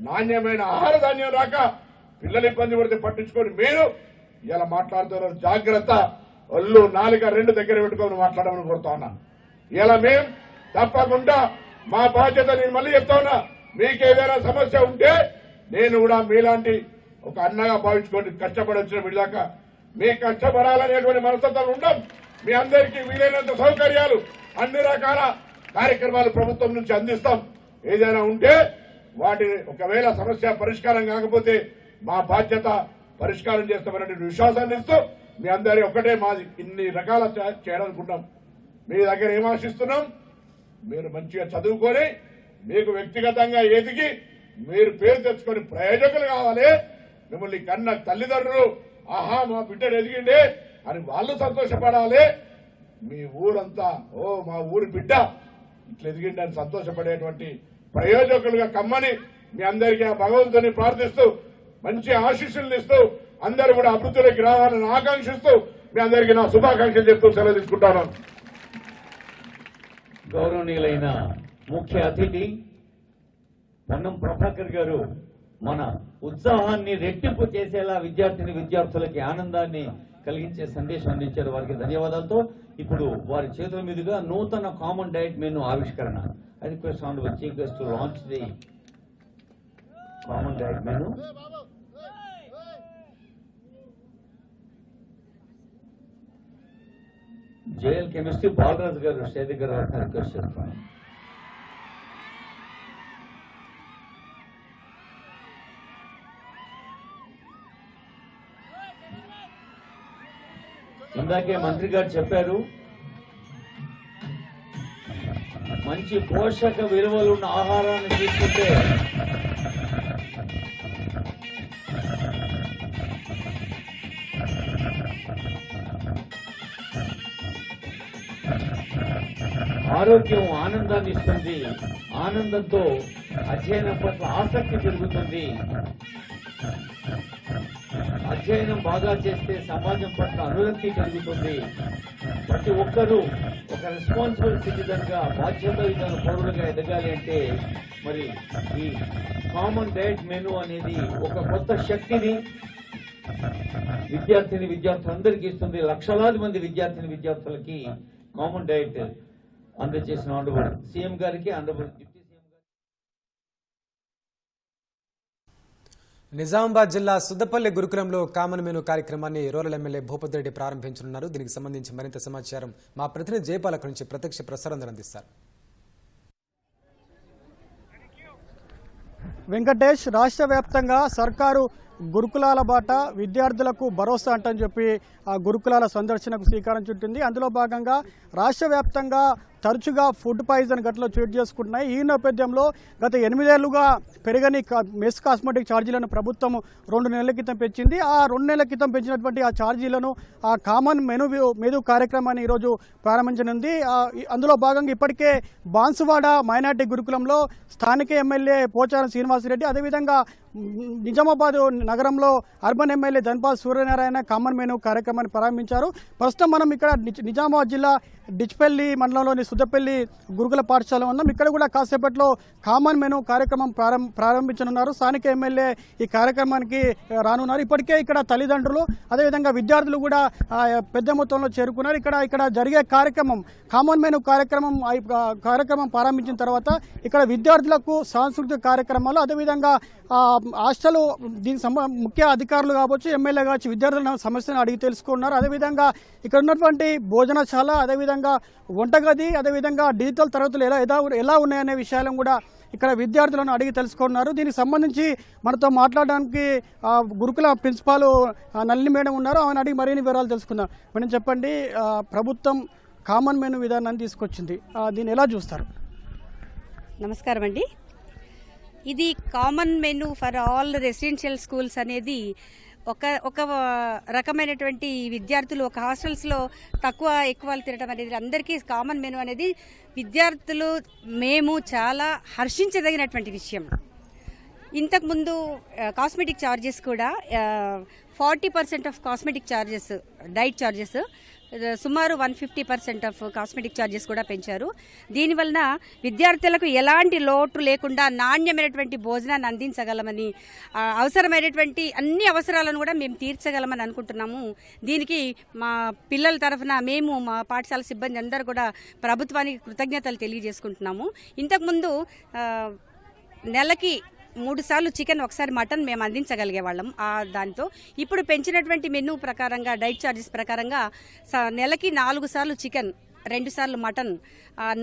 నాణ్యమైన ఆహార ధాన్యం రాక పిల్లలు ఇబ్బంది పడితే పట్టించుకొని మీరు ఇలా మాట్లాడుతున్నారు. జాగ్రత్త, ఒళ్ళు నాలుక 2 దగ్గర పెట్టుకొని మాట్లాడమని కోరుతా ఉన్నా. ఇలా మేం తప్పకుండా మా బాధ్యత, నేను మళ్ళీ చెప్తా ఉన్నా, మీకు ఏదైనా సమస్య ఉంటే నేను కూడా మీలాంటి ఒక అన్నగా భావించుకోండి. కష్టపడి వచ్చిన విడిదాకా మీ కష్టపడాలనేటువంటి మనస్తత్వం ఉండం. మీ అందరికీ వీలైనంత సౌకర్యాలు, అన్ని రకాల కార్యక్రమాలు ప్రభుత్వం నుంచి అందిస్తాం. ఏదైనా ఉంటే వాటిని ఒకవేళ సమస్య పరిష్కారం కాకపోతే మా బాధ్యత పరిష్కారం చేస్తామనే విశ్వాసాన్ని ఇస్తూ మీ అందరి ఒకటే మాది ఇన్ని రకాల చేయాలనుకుంటాం. మీ దగ్గర ఏం ఆశిస్తున్నాం? మీరు మంచిగా చదువుకొని మీకు వ్యక్తిగతంగా ఎదిగి మీరు పేరు తెచ్చుకొని ప్రయోజకులు కావాలి. మిమ్మల్ని కన్న తల్లిదండ్రులు ఆహా మా బిడ్డడు ఎదిగిండే అని వాళ్ళు సంతోషపడాలి. మీ ఊరంతా ఓ మా ఊరి బిడ్డ ఇట్లా ఎదిగిండి అని సంతోషపడేటువంటి ప్రయోజకులుగా కమ్మని మీ అందరికీ ఆ భగవంతుని ప్రార్థిస్తూ మంచి ఆశీస్సులు ఇస్తూ అందరూ కూడా అభివృద్ధిలోకి రావాలని ఆకాంక్షిస్తూ మీ అందరికీ నా శుభాకాంక్షలు చెప్తూ సెలవు తీసుకుంటాను. గౌరవనీయులైన ముఖ్య అతిథి పొన్నం ప్రభాకర్ గారు మన ఉత్సాహాన్ని రెట్టింపు చేసేలా విద్యార్థులకి ఆనందాన్ని కలిగించే సందేశం అందించారు. వారికి ధన్యవాదాలతో ఇప్పుడు వారి చేతుల మీదుగా నూతన కామన్ డైట్ మెనూ ఆవిష్కరణ. I request Honorable Chief Guest to launch the common diet menu. JL Chemistry Balraj garu stage దగ్గర రిక్వెస్ట్ చేస్తున్నాను. ఇందాకే మంత్రి గారు చెప్పారు, మంచి పోషక విలువలున్న ఆహారాన్ని తీసుకుంటే ఆరోగ్యం ఆనందాన్ని ఇస్తుంది. ఆనందంతో అధ్యయనం పట్ల ఆసక్తి పెరుగుతుంది. అధ్యయనం బాగా చేస్తే సమాజం పట్ల అనురక్తి కలుగుతుంది. ప్రతి ఒక్కరూ ఒక రెస్పాన్సిబుల్ సిటిజన్ గా, బాధ్యతాయుత పౌరులుగా ఎదగాలి అంటే మరి ఈ కామన్ డైట్ మెనూ అనేది ఒక కొత్త శక్తిని, విద్యార్థులందరికీ ఇస్తుంది. లక్షలాది మంది విద్యార్థులకి కామన్ డైట్ అందజేసిన ఆనరబుల్ సీఎం గారికి, ఆనరబుల్ డిప్యూటీ సీఎం గారికి. నిజామాబాద్ జిల్లా సుద్దపల్లి గురుకులంలో కామన్ మెనూ కార్యక్రమాన్ని రూరల్ ఎమ్మెల్యే భూపతి రెడ్డి ప్రారంభించనున్నారు. దీనికి సంబంధించి మరింత సమాచారం మా ప్రతినిధి జయపాలక నుంచి ప్రత్యక్ష ప్రసారం అందిస్తారు. వెంకటేష్, రాష్ట్ర వ్యాప్తంగా సర్కారు గురుకులాల బాట విద్యార్థులకు భరోసా అంటని చెప్పి ఆ గురుకులాల సందర్శనకు శ్రీకారం చుట్టింది. అందులో భాగంగా రాష్ట్ర వ్యాప్తంగా తరచుగా ఫుడ్ పాయిజన్ ఘటనలు చోటు చేసుకుంటున్నాయి. ఈ నేపథ్యంలో గత 8 ఏళ్లుగా పెరగని మెస్ కాస్మెటిక్ ఛార్జీలను ప్రభుత్వం 2 నెలల క్రితం పెంచింది. ఆ 2 నెలల క్రితం పెంచినటువంటి ఆ ఛార్జీలను ఆ కామన్ మెనూ కార్యక్రమాన్ని ఈరోజు ప్రారంభించనుంది. అందులో భాగంగా ఇప్పటికే బాన్సువాడ మైనార్టీ గురుకులంలో స్థానిక ఎమ్మెల్యే పోచారం శ్రీనివాసరెడ్డి, అదేవిధంగా నిజామాబాద్ నగరంలో urban MLA Dhanpal Suryanarayana common menu కార్యక్రమాన్ని ప్రారంభించారు. ప్రస్తుతం మనం ఇక్కడ నిజామాబాద్ జిల్లా డిచ్పల్లి మండలంలోని సుద్దపల్లి గురుకుల పాఠశాల ఉన్నాం. ఇక్కడ కూడా కాసేపట్లో కామన్ మెనూ కార్యక్రమం ప్రారంభించనున్నారు. స్థానిక ఎమ్మెల్యే ఈ కార్యక్రమానికి రానున్నారు. ఇప్పటికే ఇక్కడ తల్లిదండ్రులు అదేవిధంగా విద్యార్థులు కూడా పెద్ద మొత్తంలో చేరుకున్నారు. ఇక్కడ జరిగే కార్యక్రమం కామన్ మెనూ కార్యక్రమం ప్రారంభించిన తర్వాత ఇక్కడ విద్యార్థులకు సాంస్కృతిక కార్యక్రమాలు, అదేవిధంగా హాస్టల్ దీనికి ముఖ్య అధికారులు కావచ్చు, ఎమ్మెల్యే కావచ్చు, విద్యార్థుల సమస్యను అడిగి తెలుసుకున్నారు. అదేవిధంగా ఇక్కడ ఉన్నటువంటి భోజనశాల, అదేవిధంగా వంటగది, అదేవిధంగా డిజిటల్ తరగతులు ఎలా ఉన్నాయనే విషయాలను కూడా ఇక్కడ విద్యార్థులను అడిగి తెలుసుకున్నారు. దీనికి సంబంధించి మనతో మాట్లాడడానికి గురుకుల ప్రిన్సిపాల్ నల్లి మేడం ఉన్నారు. ఆమెను అడిగి మరిన్ని వివరాలు తెలుసుకుందాం. మేడం చెప్పండి, ప్రభుత్వం కామన్ మెనూ విధానాన్ని తీసుకొచ్చింది, దీన్ని ఎలా చూస్తారు? నమస్కారం అండి. ఇది common menu for all residential schools అనేది ఒక రకమైనటువంటి విద్యార్థులు ఒక హాస్టల్స్లో తక్కువ ఎక్కువ తినడం అనేది అందరికీ కామన్ మెనూ అనేది విద్యార్థులు మేము చాలా హర్షించదగినటువంటి విషయం. ఇంతకుముందు కాస్మెటిక్ ఛార్జెస్ కూడా 40% of cosmetic charges, diet charges సుమారు 150% ఆఫ్ కాస్మెటిక్ ఛార్జెస్ కూడా పెంచారు. దీనివలన విద్యార్థులకు ఎలాంటి లోటు లేకుండా నాణ్యమైనటువంటి భోజనాన్ని అందించగలమని, అవసరమైనటువంటి అన్ని అవసరాలను కూడా మేము తీర్చగలమని అనుకుంటున్నాము. దీనికి మా పిల్లల తరఫున మేము మా పాఠశాల సిబ్బంది అందరూ కూడా ప్రభుత్వానికి కృతజ్ఞతలు తెలియజేసుకుంటున్నాము. ఇంతకుముందు నెలకి 3 సార్లు చికెన్, ఒకసారి మటన్ మేము అందించగలిగే వాళ్ళం. దాంతో ఇప్పుడు పెంచినటువంటి మెనూ ప్రకారంగా డైట్ ఛార్జెస్ ప్రకారంగా నెలకి 4 సార్లు చికెన్, 2 సార్లు మటన్,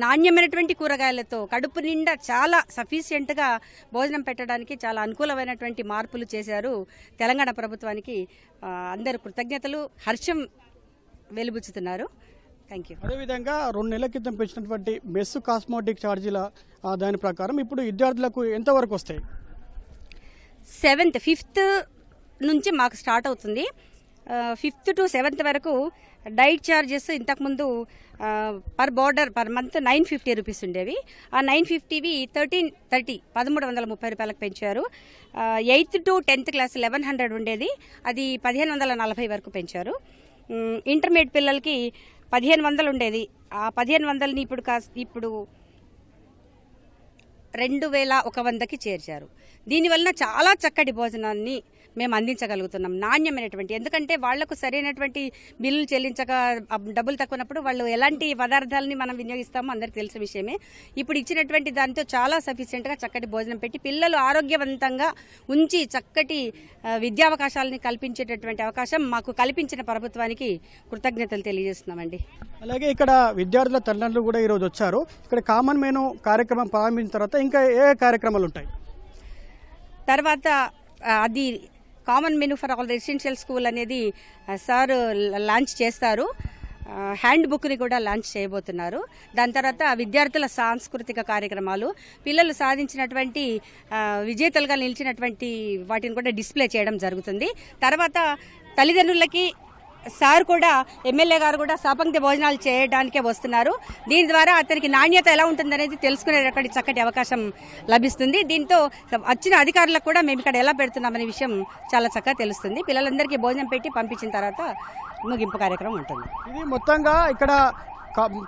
నాణ్యమైనటువంటి కూరగాయలతో కడుపు నిండా చాలా సఫిషియెంట్గా భోజనం పెట్టడానికి చాలా అనుకూలమైనటువంటి మార్పులు చేశారు. తెలంగాణ ప్రభుత్వానికి అందరూ కృతజ్ఞతలు, హర్షం వెలుబుచ్చుతున్నారు. Thank you. అదేవిధంగా 2 నెలల క్రితం పెంచినటువంటి మెస్ కాస్మెటిక్ ఛార్జీల దాని ప్రకారం ఇప్పుడు విద్యార్థులకు ఎంతవరకు వస్తాయి? 5th నుంచి మాకు స్టార్ట్ అవుతుంది. 5th to 7th వరకు డైట్ ఛార్జెస్ ఇంతకుముందు పర్ మంత్ 950 రూపీస్ ఉండేవి. ఆ 950వి 1330 రూపాయలకు పెంచారు. 8th to 10th క్లాస్ 1100 ఉండేది, అది 1540 వరకు పెంచారు. ఇంటర్మీడియట్ పిల్లలకి 1500 ఉండేది, ఆ 1500ని ఇప్పుడు 2100కి చేర్చారు. దీనివల్ల చాలా చక్కటి భోజనాన్ని మేము అందించగలుగుతున్నాం, నాణ్యమైనటువంటి. ఎందుకంటే వాళ్లకు సరైనటువంటి బిల్లులు చెల్లించక డబ్బులు తక్కువనప్పుడు వాళ్ళు ఎలాంటి పదార్థాలని మనం వినియోగిస్తామో అందరికి తెలిసిన విషయమే. ఇప్పుడు ఇచ్చినటువంటి దాంతో చాలా సఫిషియెంట్గా చక్కటి భోజనం పెట్టి పిల్లలు ఆరోగ్యవంతంగా ఉంచి చక్కటి విద్యావకాశాలని కల్పించేటటువంటి అవకాశం మాకు కల్పించిన ప్రభుత్వానికి కృతజ్ఞతలు తెలియజేస్తున్నామండి. అలాగే ఇక్కడ విద్యార్థుల తల్లిదండ్రులు కూడా ఈరోజు వచ్చారు. ఇక్కడ కామన్ మెనూ కార్యక్రమం ప్రారంభించిన తర్వాత ఇంకా ఏ కార్యక్రమాలు ఉంటాయి? తర్వాత అది common menu for all residential school అనేది సార్ లాంచ్ చేస్తారు. హ్యాండ్ బుక్ని కూడా లాంచ్ చేయబోతున్నారు. దాని తర్వాత విద్యార్థుల సాంస్కృతిక కార్యక్రమాలు, పిల్లలు సాధించినటువంటి విజేతలుగా నిలిచినటువంటి వాటిని కూడా డిస్ప్లే చేయడం జరుగుతుంది. తర్వాత తల్లిదండ్రులకి సార్ కూడా, ఎమ్మెల్యే గారు కూడా సపంక్తి భోజనాలు చేయడానికే వస్తున్నారు. దీని ద్వారా అతనికి నాణ్యత ఎలా ఉంటుందనేది తెలుసుకునేటటువంటి చక్కటి అవకాశం లభిస్తుంది. దీంతో వచ్చిన అధికారులకు కూడా మేము ఇక్కడ ఎలా పెడుతున్నామనే విషయం చాలా చక్కగా తెలుస్తుంది. పిల్లలందరికీ భోజనం పెట్టి పంపించిన తర్వాత ముగింపు కార్యక్రమం ఉంటుంది. ఇది మొత్తంగా ఇక్కడ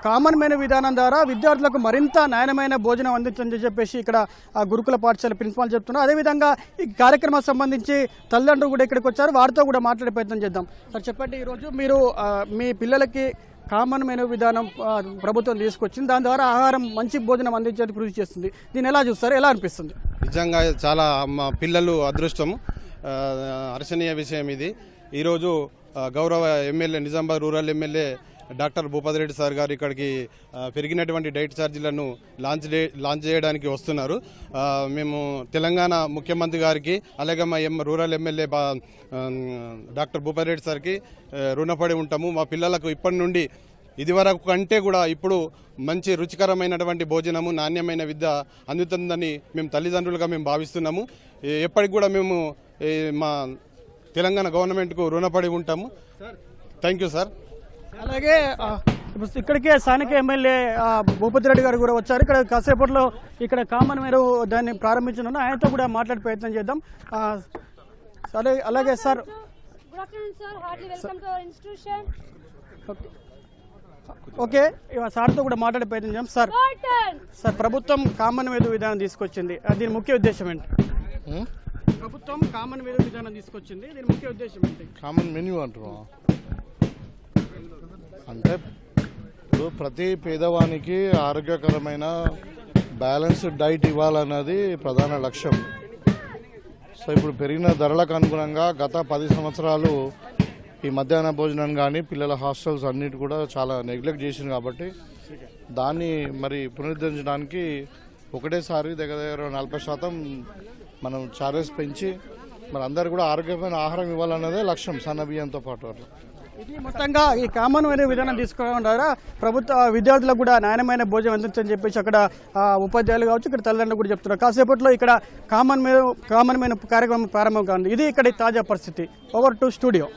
కామన్ మెనూ విధానం ద్వారా విద్యార్థులకు మరింత నాణ్యమైన భోజనం అందించని చెప్పేసి ఇక్కడ ఆ గురుకుల పాఠశాల ప్రిన్సిపాల్ చెప్తున్నారు. అదేవిధంగా ఈ కార్యక్రమానికి సంబంధించి తల్లిదండ్రులు కూడా ఇక్కడికి వచ్చారు, వారితో కూడా మాట్లాడే ప్రయత్నం చేద్దాం. సార్ చెప్పండి, ఈరోజు మీరు మీ పిల్లలకి కామన్ మెనూ విధానం ప్రభుత్వం తీసుకొచ్చింది, దాని ద్వారా ఆహారం మంచి భోజనం అందించేందుకు కృషి చేస్తుంది. దీన్ని ఎలా చూస్తారు, ఎలా అనిపిస్తుంది? నిజంగా చాలా మా పిల్లలు అదృష్టం, హర్షణీయ విషయం ఇది. ఈరోజు గౌరవ MLA Nizamabad rural MLA doctor Bhupathi Reddy sir గారు ఇక్కడికి పెరిగినటువంటి డైట్ ఛార్జీలను లాంచ్ చేయడానికి వస్తున్నారు. మేము తెలంగాణ ముఖ్యమంత్రి గారికి అలాగే మా rural MLA doctor Bhupathi Reddy సార్కి రుణపడి ఉంటాము. మా పిల్లలకు ఇప్పటి నుండి ఇదివరకు కంటే కూడా ఇప్పుడు మంచి రుచికరమైనటువంటి భోజనము, నాణ్యమైన విద్య అందుతుందని మేము తల్లిదండ్రులుగా మేము భావిస్తున్నాము. ఎప్పటికి కూడా మేము మా తెలంగాణ గవర్నమెంట్కు రుణపడి ఉంటాము. Thank you sir. అలాగే ఇక్కడికే స్థానిక ఎమ్మెల్యే భూపతి రెడ్డి గారు కూడా వచ్చారు. ఇక్కడ కాసేపట్లో ఇక్కడ కామన్ మెనూ దాన్ని ప్రారంభించనున్న ఆయనతో కూడా మాట్లాడే ప్రయత్నం చేద్దాం. అలాగే సార్, ఓకే, సార్తో కూడా మాట్లాడే ప్రయత్నం చేద్దాం. సార్ ప్రభుత్వం కామన్ మెనూ విధానం తీసుకొచ్చింది, దీని ముఖ్య ఉద్దేశం ఏంటి? ప్రభుత్వం కామన్ మెనూ విధానం తీసుకొచ్చింది, దీని ముఖ్య ఉద్దేశం ఏంటి? కామన్ మెన్యూ అంటున్నాం అంటే ఇప్పుడు ప్రతి పేదవానికి ఆరోగ్యకరమైన బ్యాలెన్స్డ్ డైట్ ఇవ్వాలన్నది ప్రధాన లక్ష్యం. సో ఇప్పుడు పెరిగిన ధరలకు అనుగుణంగా గత 10 సంవత్సరాలు ఈ మధ్యాహ్న భోజనం కానీ పిల్లల హాస్టల్స్ అన్నిటి కూడా చాలా నెగ్లెక్ట్ చేసింది. కాబట్టి దాన్ని మరి పునరుద్ధరించడానికి ఒకటేసారి దగ్గర 40% మనం చార్జెస్ పెంచి మరి అందరు కూడా ఆరోగ్యమైన ఆహారం ఇవ్వాలన్నదే లక్ష్యం, సన్న బియ్యంతో పాటు. అట్లా ఇది మొత్తంగా ఈ కామన్ మెనూ విధానం తీసుకోవడం ద్వారా ప్రభుత్వ విద్యార్థులకు కూడా నాణ్యమైన భోజనం అందించని చెప్పేసి అక్కడ ఉపాధ్యాయులు కావచ్చు, ఇక్కడ తల్లిదండ్రులు కూడా చెప్తున్నారు. కాసేపట్లో ఇక్కడ కామన్ మెనూ కార్యక్రమం ప్రారంభం కానుంది. ఇది ఇక్కడ తాజా పరిస్థితి. Over to studio.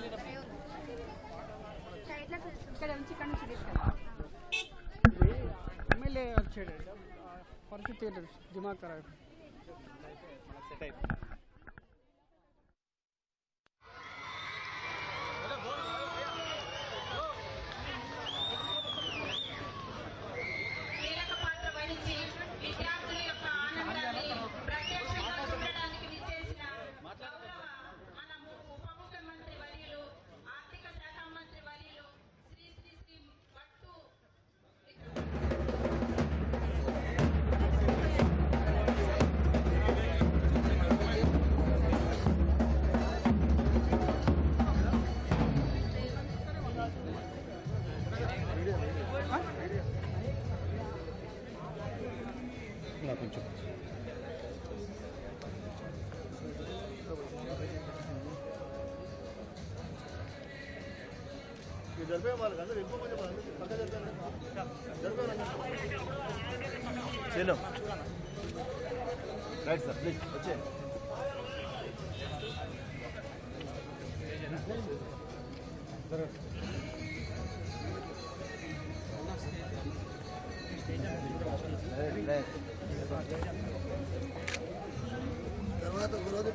Right sir, please వచ్చే. తర్వాత ఒకరోజు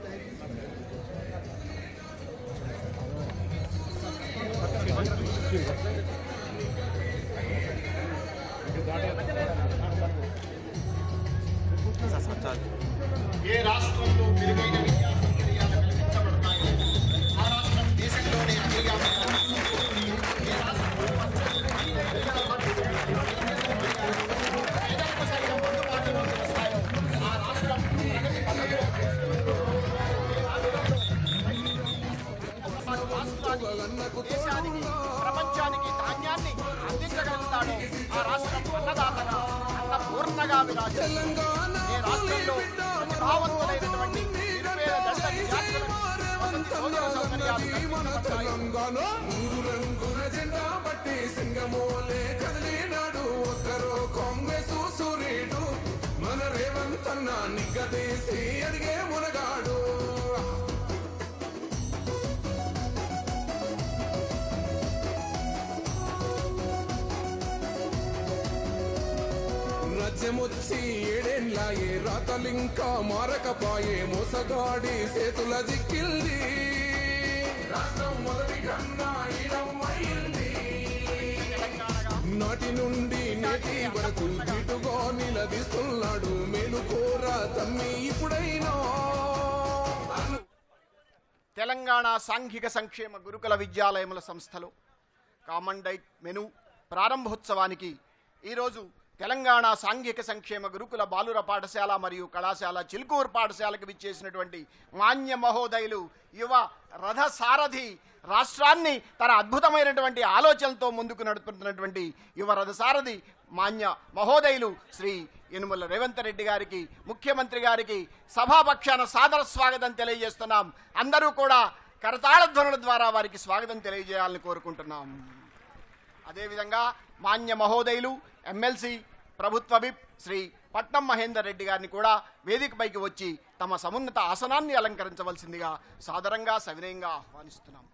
ఏ రాష్ట్రంలో మెరుగైన విద్యా సౌకర్యాలు కల్పించబడతాయో ఆ రాష్ట్రం దేశంలోనే దేశానికి ప్రపంచానికి ధాన్యాన్ని అందించగలుగుతాడో ఆ రాష్ట్రం అన్నదాతగా అన్నపూర్ణగా విరాజిల్లుతుంది. ఈ రాష్ట్రంలో ప్రతిభావంతులైనటువంటి నిరుపేద దళిత విద్యార్థులకు వసతి భోజన సౌకర్యాలు కల్పించబడతాయి. రాజ్యమొచ్చి 7 ఏళ్లాయే, రాతలింకా మారకపాయే, మోసగాడి చేతుల జిక్కిల్ది రాష్ట్రం మొదటి కన్నా ఈడమైంది. నాటి నుండి నేటి వరకు ధీటుగా నిలదీస్తున్నాడు మేలుకోరా తమ్మి ఇప్పుడైనా. తెలంగాణ సాంఘిక సంక్షేమ గురుకుల విద్యాలయముల సంస్థలో కామన్ డైట్ మెను ప్రారంభోత్సవానికి ఈరోజు తెలంగాణ సాంఘిక సంక్షేమ గురుకుల బాలుర పాఠశాల మరియు కళాశాల చిలుకూరు పాఠశాలకు విచ్చేసినటువంటి మాన్య మహోదయులు, యువ రథసారథి, రాష్ట్రాన్ని తన అద్భుతమైనటువంటి ఆలోచనలతో ముందుకు నడుపుతున్నటువంటి యువ రథసారథి మాన్య మహోదయులు శ్రీ యనుమల రేవంత్ రెడ్డి గారికి, ముఖ్యమంత్రి గారికి సభాపక్షాన సాదర స్వాగతం తెలియజేస్తున్నాం. అందరూ కూడా కరతాళ ధ్వనుల ద్వారా వారికి స్వాగతం తెలియజేయాలని కోరుకుంటున్నాం. అదేవిధంగా మాన్య మహోదయులు ఎమ్మెల్సీ ప్రభుత్వ విప్ శ్రీ పట్నం మహేందర్ రెడ్డి గారిని కూడా వేదికపైకి వచ్చి తమ సమున్నత ఆసనాన్ని అలంకరించవలసిందిగా సాదరంగా సవినయంగా ఆహ్వానిస్తున్నాం.